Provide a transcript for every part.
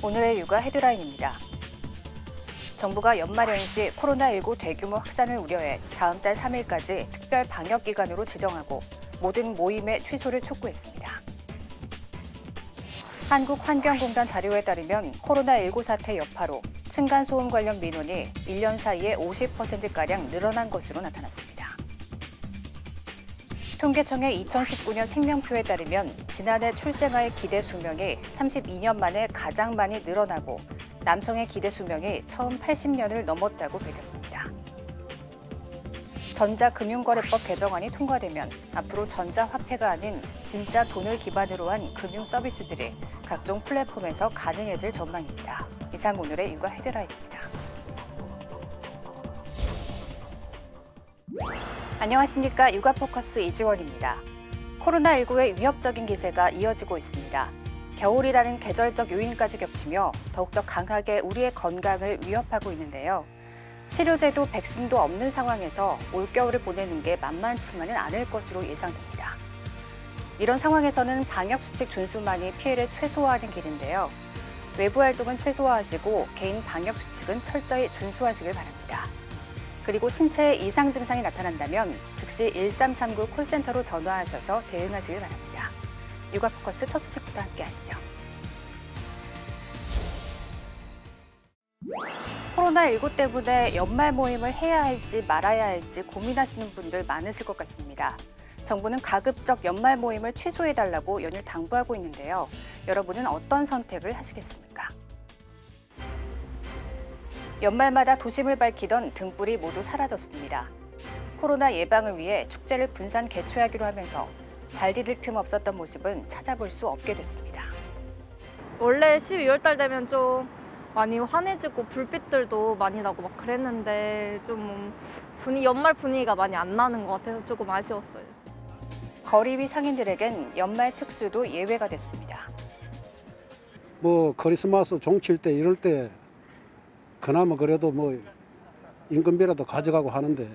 오늘의 육아 헤드라인입니다. 정부가 연말연시 코로나19 대규모 확산을 우려해 다음 달 3일까지 특별 방역기간으로 지정하고 모든 모임의 취소를 촉구했습니다. 한국환경공단 자료에 따르면 코로나19 사태 여파로 층간소음 관련 민원이 1년 사이에 50%가량 늘어난 것으로 나타났습니다. 통계청의 2019년 생명표에 따르면 지난해 출생아의 기대 수명이 32년 만에 가장 많이 늘어나고 남성의 기대 수명이 처음 80년을 넘었다고 밝혔습니다. 전자금융거래법 개정안이 통과되면 앞으로 전자화폐가 아닌 진짜 돈을 기반으로 한 금융 서비스들이 각종 플랫폼에서 가능해질 전망입니다. 이상 오늘의 육아 헤드라인입니다. 안녕하십니까. 육아포커스 이지원입니다. 코로나19의 위협적인 기세가 이어지고 있습니다. 겨울이라는 계절적 요인까지 겹치며 더욱더 강하게 우리의 건강을 위협하고 있는데요. 치료제도 백신도 없는 상황에서 올겨울을 보내는 게 만만치만은 않을 것으로 예상됩니다. 이런 상황에서는 방역수칙 준수만이 피해를 최소화하는 길인데요. 외부 활동은 최소화하시고 개인 방역수칙은 철저히 준수하시길 바랍니다. 그리고 신체에 이상 증상이 나타난다면 즉시 1339 콜센터로 전화하셔서 대응하시길 바랍니다. 육아포커스 첫 소식부터 함께 하시죠. 코로나19 때문에 연말 모임을 해야 할지 말아야 할지 고민하시는 분들 많으실 것 같습니다. 정부는 가급적 연말 모임을 취소해달라고 연일 당부하고 있는데요. 여러분은 어떤 선택을 하시겠습니까? 연말마다 도심을 밝히던 등불이 모두 사라졌습니다. 코로나 예방을 위해 축제를 분산 개최하기로 하면서 발 디딜 틈 없었던 모습은 찾아볼 수 없게 됐습니다. 원래 12월 달 되면 좀 많이 환해지고 불빛들도 많이 나고 막 그랬는데 좀 연말 분위기가 많이 안 나는 것 같아서 조금 아쉬웠어요. 거리 위 상인들에겐 연말 특수도 예외가 됐습니다. 크리스마스 종칠 때 이럴 때 그나마 그래도 임금비라도 가져가고 하는데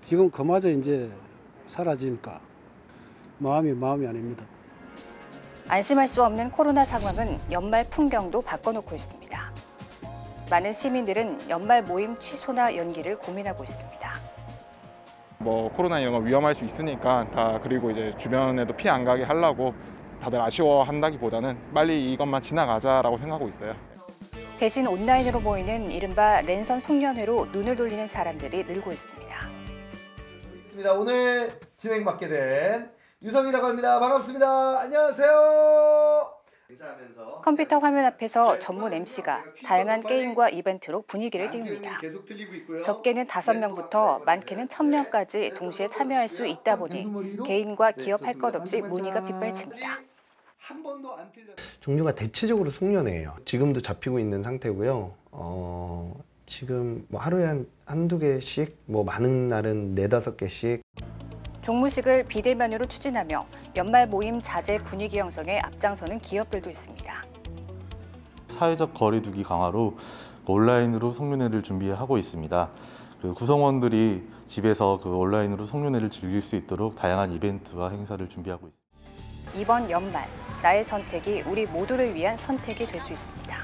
지금 그마저 이제 사라지니까 마음이 아닙니다. 안심할 수 없는 코로나 상황은 연말 풍경도 바꿔놓고 있습니다. 많은 시민들은 연말 모임 취소나 연기를 고민하고 있습니다. 코로나 이런 거 위험할 수 있으니까 그리고 이제 주변에도 피해 안 가게 하려고 다들 아쉬워한다기보다는 빨리 이것만 지나가자라고 생각하고 있어요. 대신 온라인으로 모이는 이른바 랜선 송년회로 눈을 돌리는 사람들이 늘고 있습니다. 오늘 진행 맡게 된 유성이라고 합니다. 반갑습니다. 안녕하세요. 컴퓨터 화면 앞에서 전문 MC가 다양한 게임과 이벤트로 분위기를 띄웁니다. 적게는 5명부터 많게는 1000명까지 동시에 참여할 수 있다 보니 개인과 기업 할 것 없이 문의가 빗발칩니다. 종류가 대체적으로 송년회예요. 지금도 잡히고 있는 상태고요. 지금 하루에 한두 개씩, 많은 날은 4-5개씩. 종무식을 비대면으로 추진하며 연말 모임 자제 분위기 형성에 앞장서는 기업들도 있습니다. 사회적 거리 두기 강화로 온라인으로 송년회를 준비하고 있습니다. 구성원들이 집에서 온라인으로 송년회를 즐길 수 있도록 다양한 이벤트와 행사를 준비하고 있습니다. 이번 연말, 나의 선택이 우리 모두를 위한 선택이 될 수 있습니다.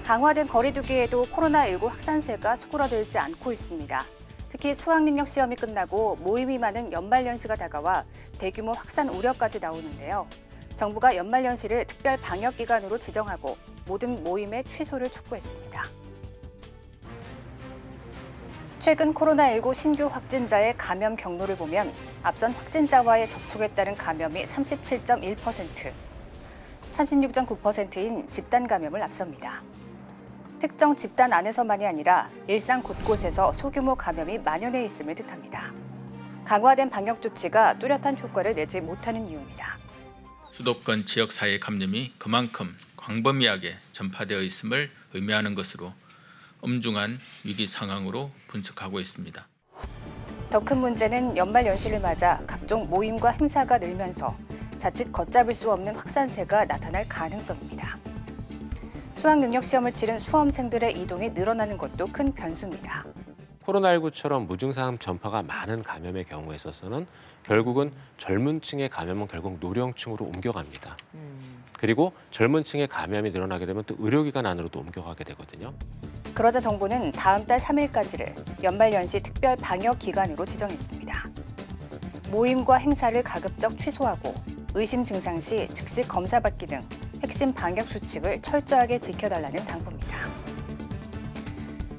강화된 거리두기에도 코로나19 확산세가 수그러들지 않고 있습니다. 특히 수학능력 시험이 끝나고 모임이 많은 연말연시가 다가와 대규모 확산 우려까지 나오는데요. 정부가 연말연시를 특별 방역기간으로 지정하고 모든 모임의 취소를 촉구했습니다. 최근 코로나19 신규 확진자의 감염 경로를 보면 앞선 확진자와의 접촉에 따른 감염이 37.1%, 36.9%인 집단 감염을 앞섭니다. 특정 집단 안에서만이 아니라 일상 곳곳에서 소규모 감염이 만연해 있음을 뜻합니다. 강화된 방역 조치가 뚜렷한 효과를 내지 못하는 이유입니다. 수도권 지역사회 감염이 그만큼 광범위하게 전파되어 있음을 의미하는 것으로 엄중한 위기 상황으로 분석하고 있습니다. 더 큰 문제는 연말 연시를 맞아 각종 모임과 행사가 늘면서 자칫 걷잡을 수 없는 확산세가 나타날 가능성입니다. 수학능력 시험을 치른 수험생들의 이동이 늘어나는 것도 큰 변수입니다. 코로나19처럼 무증상 전파가 많은 감염의 경우에 있어서는 결국은 젊은 층의 감염은 결국 노령층으로 옮겨갑니다. 그리고 젊은 층의 감염이 늘어나게 되면 또 의료기관 안으로도 옮겨가게 되거든요. 그러자 정부는 다음 달 3일까지를 연말연시 특별 방역 기간으로 지정했습니다. 모임과 행사를 가급적 취소하고 의심 증상 시 즉시 검사받기 등 핵심 방역 수칙을 철저하게 지켜달라는 당부입니다.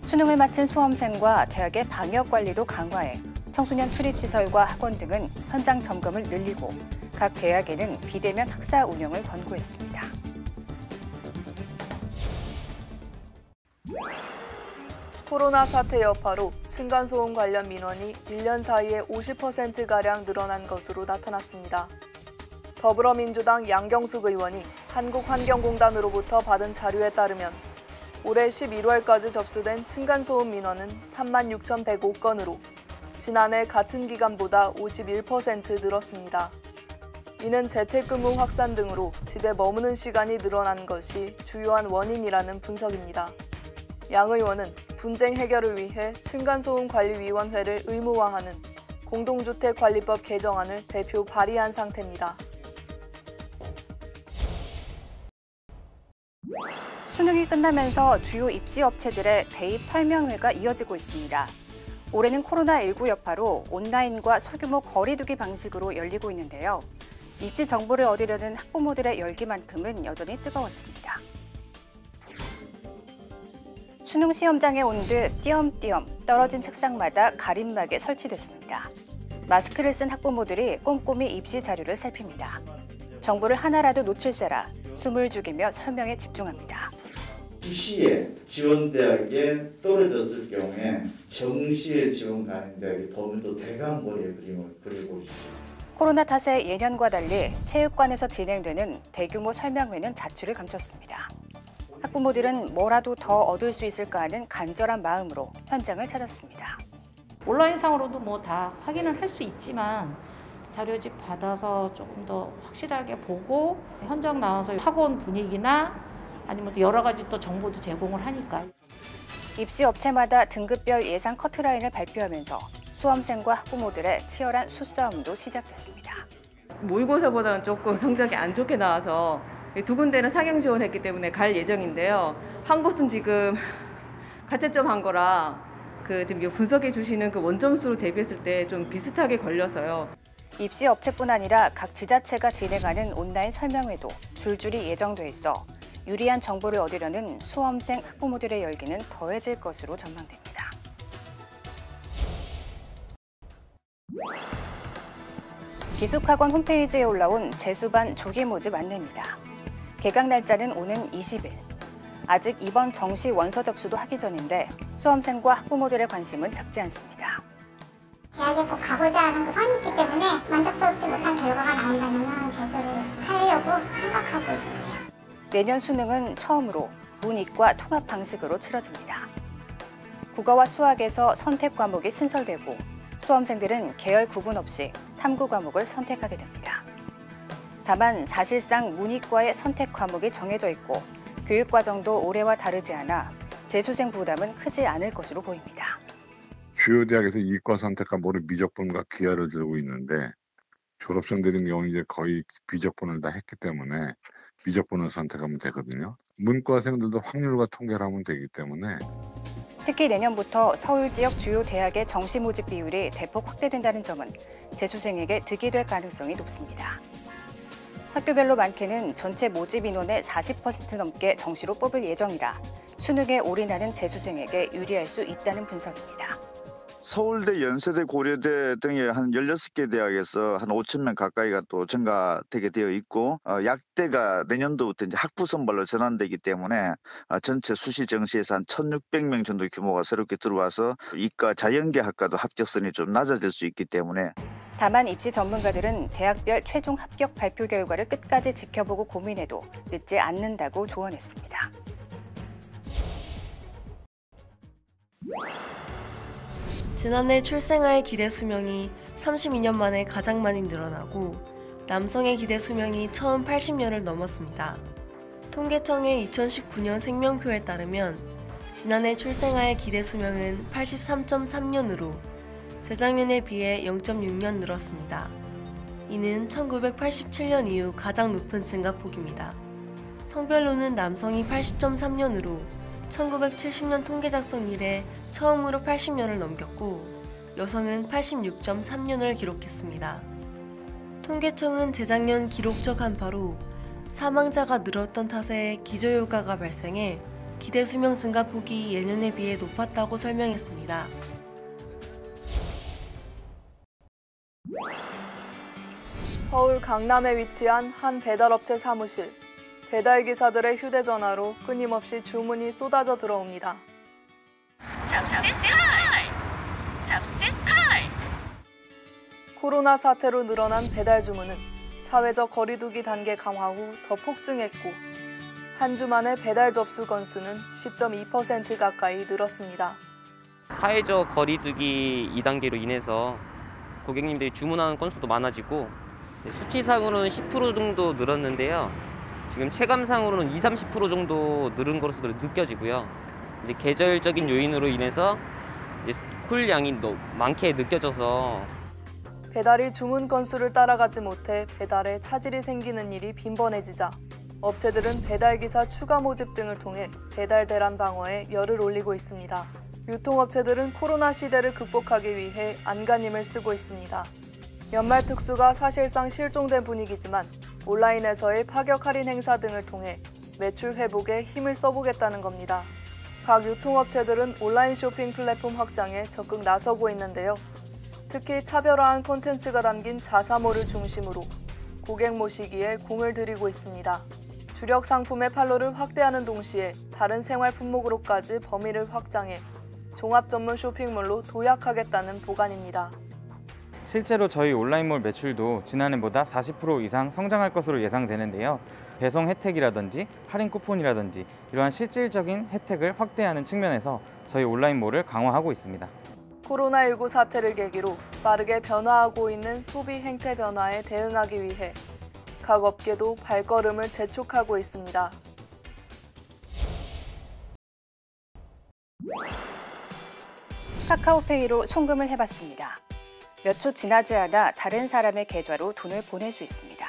수능을 마친 수험생과 대학의 방역 관리도 강화해 청소년 출입시설과 학원 등은 현장 점검을 늘리고 각 대학에는 비대면 학사 운영을 권고했습니다. 코로나 사태 여파로 층간소음 관련 민원이 1년 사이에 50%가량 늘어난 것으로 나타났습니다. 더불어민주당 양경숙 의원이 한국환경공단으로부터 받은 자료에 따르면 올해 11월까지 접수된 층간소음 민원은 36,105건으로 지난해 같은 기간보다 51% 늘었습니다. 이는 재택근무 확산 등으로 집에 머무는 시간이 늘어난 것이 주요한 원인이라는 분석입니다. 양 의원은 분쟁 해결을 위해 층간소음관리위원회를 의무화하는 공동주택관리법 개정안을 대표 발의한 상태입니다. 수능이 끝나면서 주요 입시 업체들의 대입 설명회가 이어지고 있습니다. 올해는 코로나19 여파로 온라인과 소규모 거리두기 방식으로 열리고 있는데요. 입시 정보를 얻으려는 학부모들의 열기만큼은 여전히 뜨거웠습니다. 수능 시험장에 온 듯 띄엄띄엄 떨어진 책상마다 가림막에 설치됐습니다. 마스크를 쓴 학부모들이 꼼꼼히 입시 자료를 살핍니다. 정보를 하나라도 놓칠세라 숨을 죽이며 설명에 집중합니다. 시에 지원 대학에 떨어졌을 경우에 정시에 지원 가는 대학의 범위도 대강거리의 그림을 그려보십시오. 코로나 탓에 예년과 달리 체육관에서 진행되는 대규모 설명회는 자취를 감췄습니다. 학부모들은 뭐라도 더 얻을 수 있을까 하는 간절한 마음으로 현장을 찾았습니다. 온라인상으로도 뭐 다 확인을 할 수 있지만 자료집 받아서 조금 더 확실하게 보고 현장 나와서 학원 분위기나 아니면 또 여러 가지 또 정보도 제공을 하니까. 입시 업체마다 등급별 예상 커트라인을 발표하면서 수험생과 학부모들의 치열한 수싸움도 시작됐습니다. 모의고사보다는 조금 성적이 안 좋게 나와서 두 군데는 상향 지원했기 때문에 갈 예정인데요. 한 곳은 지금 가채점 한 거라 지금 분석해 주시는 그 원점수로 대비했을 때 좀 비슷하게 걸려서요. 입시 업체뿐 아니라 각 지자체가 진행하는 온라인 설명회도 줄줄이 예정돼 있어 유리한 정보를 얻으려는 수험생 학부모들의 열기는 더해질 것으로 전망됩니다. 기숙학원 홈페이지에 올라온 재수반 조기 모집 안내입니다. 개강 날짜는 오는 20일. 아직 이번 정시 원서 접수도 하기 전인데 수험생과 학부모들의 관심은 작지 않습니다. 대학에 꼭 가고자 하는 선이 있기 때문에 만족스럽지 못한 결과가 나온다면 재수를 하려고 생각하고 있어요. 내년 수능은 처음으로 문이과 통합 방식으로 치러집니다. 국어와 수학에서 선택 과목이 신설되고 수험생들은 계열 구분 없이 탐구 과목을 선택하게 됩니다. 다만 사실상 문이과의 선택 과목이 정해져 있고 교육 과정도 올해와 다르지 않아 재수생 부담은 크지 않을 것으로 보입니다. 주요 대학에서 이과 선택 과목을 미적분과 기하를 들고 있는데 졸업생들인 경우 이제 거의 비적분을 다 했기 때문에 미적분을 선택하면 되거든요. 문과생들도 확률과 통계를 하면 되기 때문에 특히 내년부터 서울 지역 주요 대학의 정시 모집 비율이 대폭 확대된다는 점은 재수생에게 득이 될 가능성이 높습니다. 학교별로 많게는 전체 모집 인원의 40% 넘게 정시로 뽑을 예정이라 수능에 올인하는 재수생에게 유리할 수 있다는 분석입니다. 서울대, 연세대, 고려대 등의 한 16개 대학에서 한 5,000명 가까이가 또 증가되게 되어 있고 약대가 내년도부터 이제 학부 선발로 전환되기 때문에 전체 수시 정시에서 한 1,600명 정도 규모가 새롭게 들어와서 이과 자연계학과도 합격선이 좀 낮아질 수 있기 때문에 다만 입시 전문가들은 대학별 최종 합격 발표 결과를 끝까지 지켜보고 고민해도 늦지 않는다고 조언했습니다. 지난해 출생아의 기대 수명이 32년 만에 가장 많이 늘어나고 남성의 기대 수명이 처음 80년을 넘었습니다. 통계청의 2019년 생명표에 따르면 지난해 출생아의 기대 수명은 83.3년으로 재작년에 비해 0.6년 늘었습니다. 이는 1987년 이후 가장 높은 증가폭입니다. 성별로는 남성이 80.3년으로 1970년 통계 작성 이래 처음으로 80년을 넘겼고 여성은 86.3년을 기록했습니다. 통계청은 재작년 기록적 한파로 사망자가 늘었던 탓에 기저효과가 발생해 기대 수명 증가폭이 예년에 비해 높았다고 설명했습니다. 서울 강남에 위치한 한 배달업체 사무실. 배달기사들의 휴대전화로 끊임없이 주문이 쏟아져 들어옵니다. 코로나 사태로 늘어난 배달 주문은 사회적 거리두기 단계 강화 후 더 폭증했고 한 주 만에 배달 접수 건수는 10.2% 가까이 늘었습니다. 사회적 거리두기 2단계로 인해서 고객님들이 주문하는 건수도 많아지고 수치상으로는 10% 정도 늘었는데요. 지금 체감상으로는 20-30% 정도 늘은 것으로 느껴지고요. 이제 계절적인 요인으로 인해서 이제 콜 양이 많게 느껴져서 배달이 주문 건수를 따라가지 못해 배달에 차질이 생기는 일이 빈번해지자 업체들은 배달기사 추가 모집 등을 통해 배달 대란 방어에 열을 올리고 있습니다. 유통업체들은 코로나 시대를 극복하기 위해 안간힘을 쓰고 있습니다. 연말 특수가 사실상 실종된 분위기지만 온라인에서의 파격 할인 행사 등을 통해 매출 회복에 힘을 써보겠다는 겁니다. 각 유통업체들은 온라인 쇼핑 플랫폼 확장에 적극 나서고 있는데요. 특히 차별화한 콘텐츠가 담긴 자사몰을 중심으로 고객 모시기에 공을 들이고 있습니다. 주력 상품의 판로를 확대하는 동시에 다른 생활 품목으로까지 범위를 확장해 종합 전문 쇼핑몰로 도약하겠다는 보관입니다. 실제로 저희 온라인몰 매출도 지난해보다 40% 이상 성장할 것으로 예상되는데요. 배송 혜택이라든지 할인 쿠폰이라든지 이러한 실질적인 혜택을 확대하는 측면에서 저희 온라인몰을 강화하고 있습니다. 코로나19 사태를 계기로 빠르게 변화하고 있는 소비 행태 변화에 대응하기 위해 각 업계도 발걸음을 재촉하고 있습니다. 카카오페이로 송금을 해봤습니다. 몇 초 지나지 않아 다른 사람의 계좌로 돈을 보낼 수 있습니다.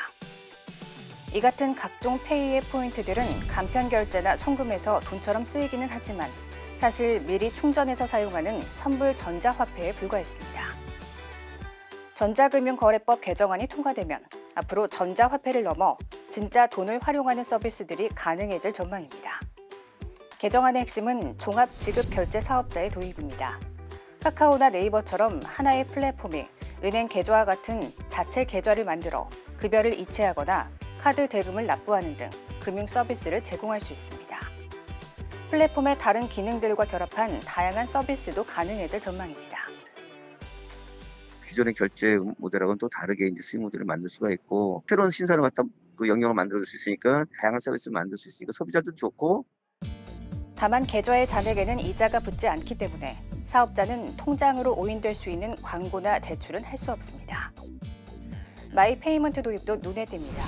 이 같은 각종 페이의 포인트들은 간편 결제나 송금에서 돈처럼 쓰이기는 하지만 사실 미리 충전해서 사용하는 선불 전자화폐에 불과했습니다. 전자금융거래법 개정안이 통과되면 앞으로 전자화폐를 넘어 진짜 돈을 활용하는 서비스들이 가능해질 전망입니다. 개정안의 핵심은 종합지급결제사업자의 도입입니다. 카카오나 네이버처럼 하나의 플랫폼이 은행 계좌와 같은 자체 계좌를 만들어 급여를 이체하거나 카드 대금을 납부하는 등 금융 서비스를 제공할 수 있습니다. 플랫폼의 다른 기능들과 결합한 다양한 서비스도 가능해질 전망입니다. 기존의 결제 모델하고는 또 다르게 이제 수익 모델을 만들 수가 있고 새로운 신사를 갖다 그 영역을 만들어줄 수 있으니까 다양한 서비스를 만들 수 있으니까 소비자도 좋고 다만 계좌의 잔액에는 이자가 붙지 않기 때문에 사업자는 통장으로 오인될 수 있는 광고나 대출은 할 수 없습니다. 마이 페이먼트 도입도 눈에 띕니다.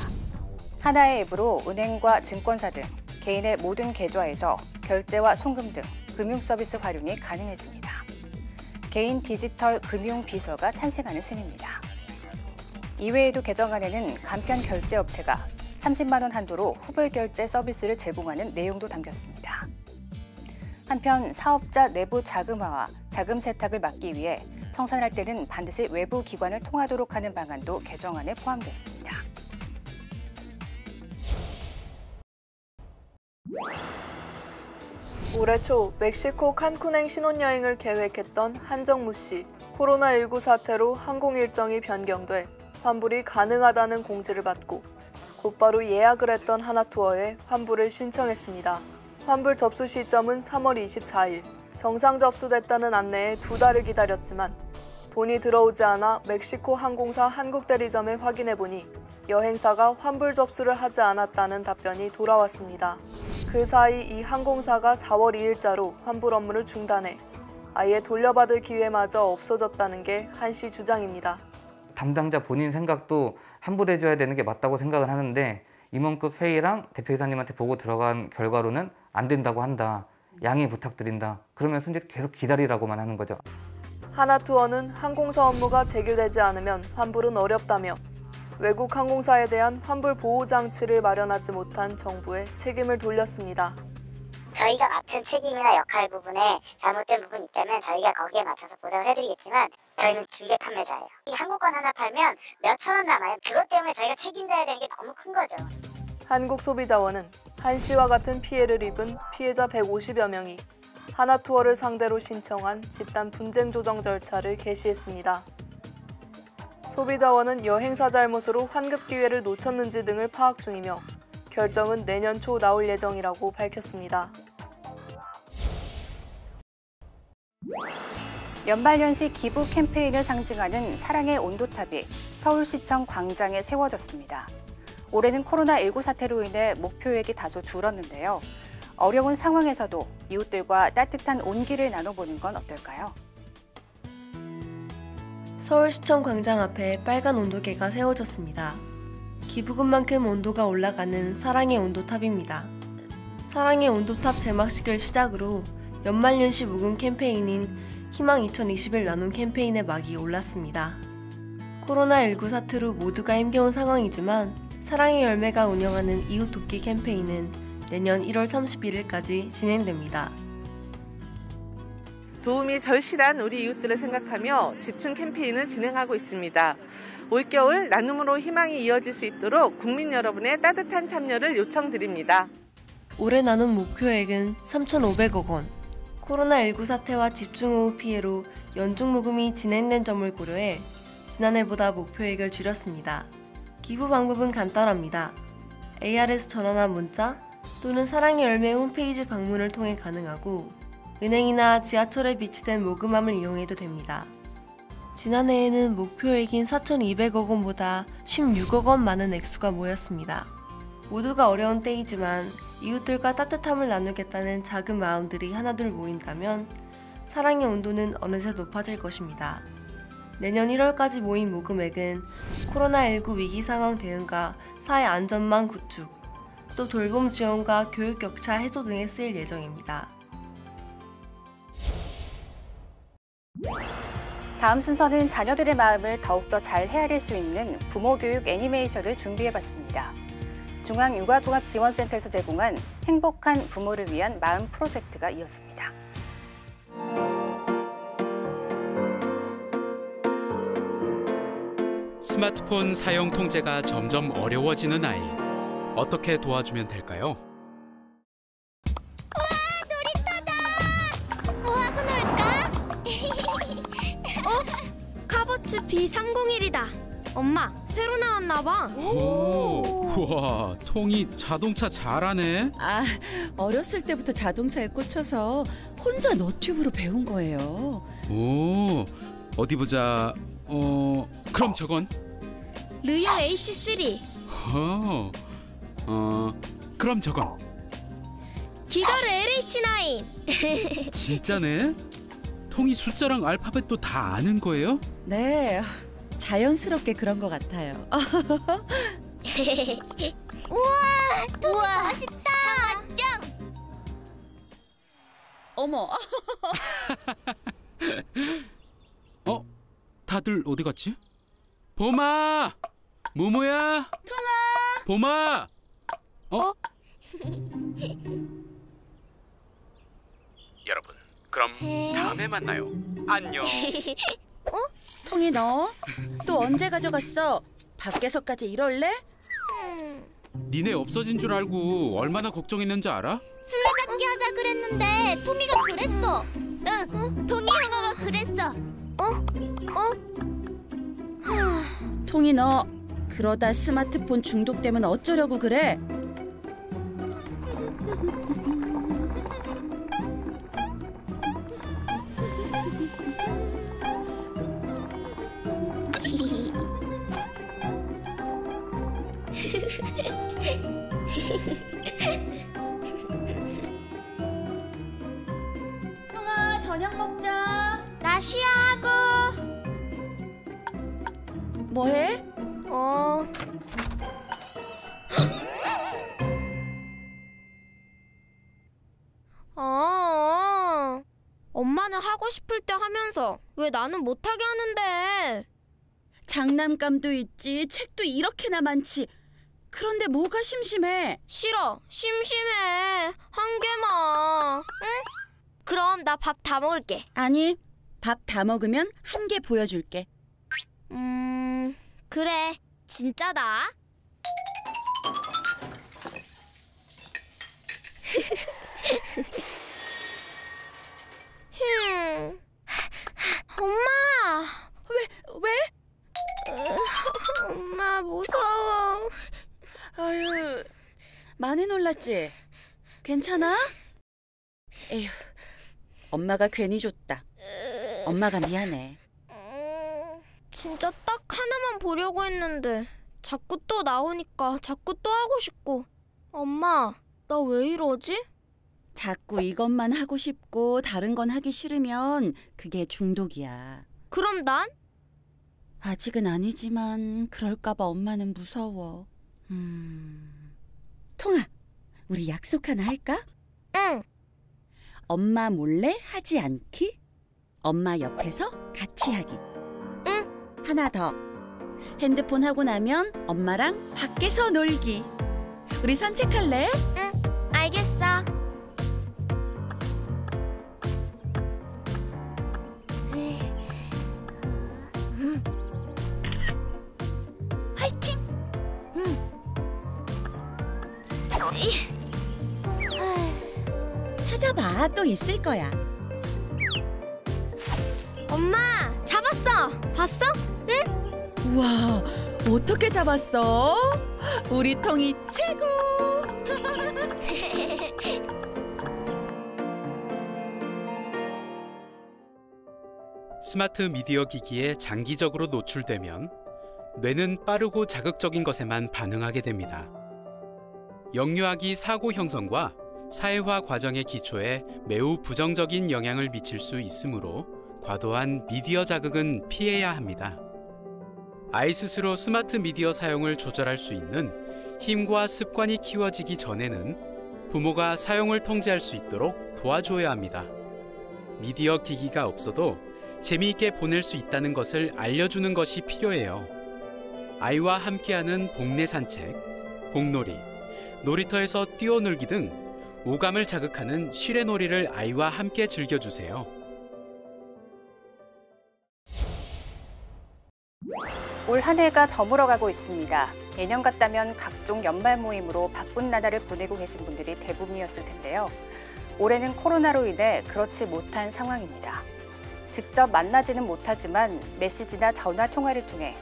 하나의 앱으로 은행과 증권사 등 개인의 모든 계좌에서 결제와 송금 등 금융 서비스 활용이 가능해집니다. 개인 디지털 금융 비서가 탄생하는 셈입니다. 이외에도 개정안에는 간편 결제 업체가 30만 원 한도로 후불 결제 서비스를 제공하는 내용도 담겼습니다. 한편 사업자 내부 자금화와 자금 세탁을 막기 위해 청산할 때는 반드시 외부 기관을 통하도록 하는 방안도 개정안에 포함됐습니다. 올해 초 멕시코 칸쿤행 신혼여행을 계획했던 한정무 씨. 코로나19 사태로 항공 일정이 변경돼 환불이 가능하다는 공지를 받고 곧바로 예약을 했던 하나투어에 환불을 신청했습니다. 환불 접수 시점은 3월 24일. 정상 접수됐다는 안내에 2달을 기다렸지만 돈이 들어오지 않아 멕시코 항공사 한국 대리점에 확인해보니 여행사가 환불 접수를 하지 않았다는 답변이 돌아왔습니다. 그 사이 이 항공사가 4월 2일자로 환불 업무를 중단해 아예 돌려받을 기회마저 없어졌다는 게 한 씨 주장입니다. 담당자 본인 생각도 환불해줘야 되는 게 맞다고 생각을 하는데 임원급 회의랑 대표이사님한테 보고 들어간 결과로는 안 된다고 한다. 양해 부탁드린다. 그러면서 이제 계속 기다리라고만 하는 거죠. 하나투어는 항공사 업무가 재개되지 않으면 환불은 어렵다며 외국 항공사에 대한 환불 보호 장치를 마련하지 못한 정부에 책임을 돌렸습니다. 저희가 맡은 책임이나 역할 부분에 잘못된 부분이 있다면 저희가 거기에 맞춰서 보상을 해드리겠지만 저희는 중개 판매자예요. 이 항공권 하나 팔면 몇천 원 남아요. 그것 때문에 저희가 책임져야 되는 게 너무 큰 거죠. 한국소비자원은 한시와 같은 피해를 입은 피해자 150여 명이 하나투어를 상대로 신청한 집단 분쟁 조정 절차를 개시했습니다. 소비자원은 여행사 잘못으로 환급 기회를 놓쳤는지 등을 파악 중이며 결정은 내년 초 나올 예정이라고 밝혔습니다. 연말연시 기부 캠페인을 상징하는 사랑의 온도탑이 서울시청 광장에 세워졌습니다. 올해는 코로나19 사태로 인해 목표액이 다소 줄었는데요. 어려운 상황에서도 이웃들과 따뜻한 온기를 나눠보는 건 어떨까요? 서울시청 광장 앞에 빨간 온도계가 세워졌습니다. 기부금만큼 온도가 올라가는 사랑의 온도탑입니다. 사랑의 온도탑 제막식을 시작으로 연말연시 모금 캠페인인 희망 2021 나눔 캠페인의 막이 올랐습니다. 코로나19 사태로 모두가 힘겨운 상황이지만 사랑의 열매가 운영하는 이웃 돕기 캠페인은 내년 1월 31일까지 진행됩니다. 도움이 절실한 우리 이웃들을 생각하며 집중 캠페인을 진행하고 있습니다. 올겨울 나눔으로 희망이 이어질 수 있도록 국민 여러분의 따뜻한 참여를 요청드립니다. 올해 나눔 목표액은 3,500억 원. 코로나19 사태와 집중호우 피해로 연중 모금이 진행된 점을 고려해 지난해보다 목표액을 줄였습니다. 기부 방법은 간단합니다. ARS 전화나 문자 또는 사랑의 열매 홈페이지 방문을 통해 가능하고 은행이나 지하철에 비치된 모금함을 이용해도 됩니다. 지난해에는 목표액인 4,200억 원보다 16억 원 많은 액수가 모였습니다. 모두가 어려운 때이지만 이웃들과 따뜻함을 나누겠다는 작은 마음들이 하나둘 모인다면 사랑의 온도는 어느새 높아질 것입니다. 내년 1월까지 모인 모금액은 코로나19 위기 상황 대응과 사회 안전망 구축, 또 돌봄 지원과 교육 격차 해소 등에 쓰일 예정입니다. 다음 순서는 자녀들의 마음을 더욱더 잘 헤아릴 수 있는 부모 교육 애니메이션을 준비해봤습니다. 중앙육아종합지원센터에서 제공한 행복한 부모를 위한 마음 프로젝트가 이어집니다. 스마트폰 사용 통제가 점점 어려워지는 아이. 어떻게 도와주면 될까요? 뭐하고 놀까? 카보츠 B301이다. 엄마, 새로 나왔나 봐. 오, 우와, 통이 자동차 잘하네. 아, 어렸을 때부터 자동차에 꽂혀서 혼자 너튜브로 배운 거예요. 오, 어디 보자. 그럼 저건? 르요 H3. 그럼 저건? 기거르 LH9. 진짜네? 통이 숫자랑 알파벳도 다 아는 거예요? 네, 자연스럽게 그런 것 같아요. 우와, 맛있다. 짱. 어머. 다들 어디 갔지? 봄아! 모모야? 통아! 봄아! 여러분, 그럼 다음에 만나요. 안녕. 통이 너? 또 언제 가져갔어? 밖에서까지 이럴래? 니네 없어진 줄 알고 얼마나 걱정했는지 알아? 술래잡기 하자 그랬는데 토미가 그랬어. 응, 통이 형아가 그랬어. 통이 너 그러다 스마트폰 중독되면 어쩌려고 그래? 통아, 저녁 먹자. 나 쉬어하고. 뭐해? 하고 싶을 때 하면서 왜 나는 못하게 하는데? 장난감도 있지, 책도 이렇게나 많지. 그런데 뭐가 심심해? 싫어, 심심해. 한 개만. 응? 그럼 나 밥 다 먹을게. 아니, 밥 다 먹으면 한 개 보여줄게. 그래. 진짜다. 엄마! 왜? 엄마 무서워. 아유, 많이 놀랐지? 괜찮아? 에휴, 엄마가 괜히 줬다. 엄마가 미안해. 진짜 딱 하나만 보려고 했는데 자꾸 또 나오니까 자꾸 또 하고 싶고. 엄마, 나 왜 이러지? 자꾸 이것만 하고 싶고 다른 건 하기 싫으면 그게 중독이야. 그럼 난? 아직은 아니지만 그럴까 봐 엄마는 무서워. 통아, 우리 약속 하나 할까? 응. 엄마 몰래 하지 않기, 엄마 옆에서 같이 하기. 응. 하나 더. 핸드폰 하고 나면 엄마랑 밖에서 놀기. 우리 산책할래? 응, 알겠어. 화이팅! 찾아봐, 또 있을 거야. 엄마, 잡았어. 봤어? 응? 우와, 어떻게 잡았어? 우리 통이 최고! 스마트 미디어 기기에 장기적으로 노출되면 뇌는 빠르고 자극적인 것에만 반응하게 됩니다. 영유아기 사고 형성과 사회화 과정의 기초에 매우 부정적인 영향을 미칠 수 있으므로 과도한 미디어 자극은 피해야 합니다. 아이 스스로 스마트 미디어 사용을 조절할 수 있는 힘과 습관이 키워지기 전에는 부모가 사용을 통제할 수 있도록 도와줘야 합니다. 미디어 기기가 없어도 재미있게 보낼 수 있다는 것을 알려주는 것이 필요해요. 아이와 함께하는 동네 산책, 공놀이, 놀이터에서 뛰어놀기 등 오감을 자극하는 실외놀이를 아이와 함께 즐겨주세요. 올 한 해가 저물어가고 있습니다. 예년 같다면 각종 연말 모임으로 바쁜 나날을 보내고 계신 분들이 대부분이었을 텐데요. 올해는 코로나로 인해 그렇지 못한 상황입니다. 직접 만나지는 못하지만 메시지나 전화 통화를 통해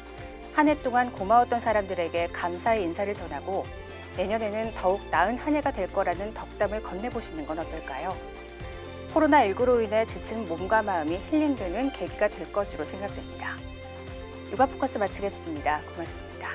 한 해 동안 고마웠던 사람들에게 감사의 인사를 전하고 내년에는 더욱 나은 한 해가 될 거라는 덕담을 건네보시는 건 어떨까요? 코로나19로 인해 지친 몸과 마음이 힐링되는 계기가 될 것으로 생각됩니다. 육아포커스 마치겠습니다. 고맙습니다.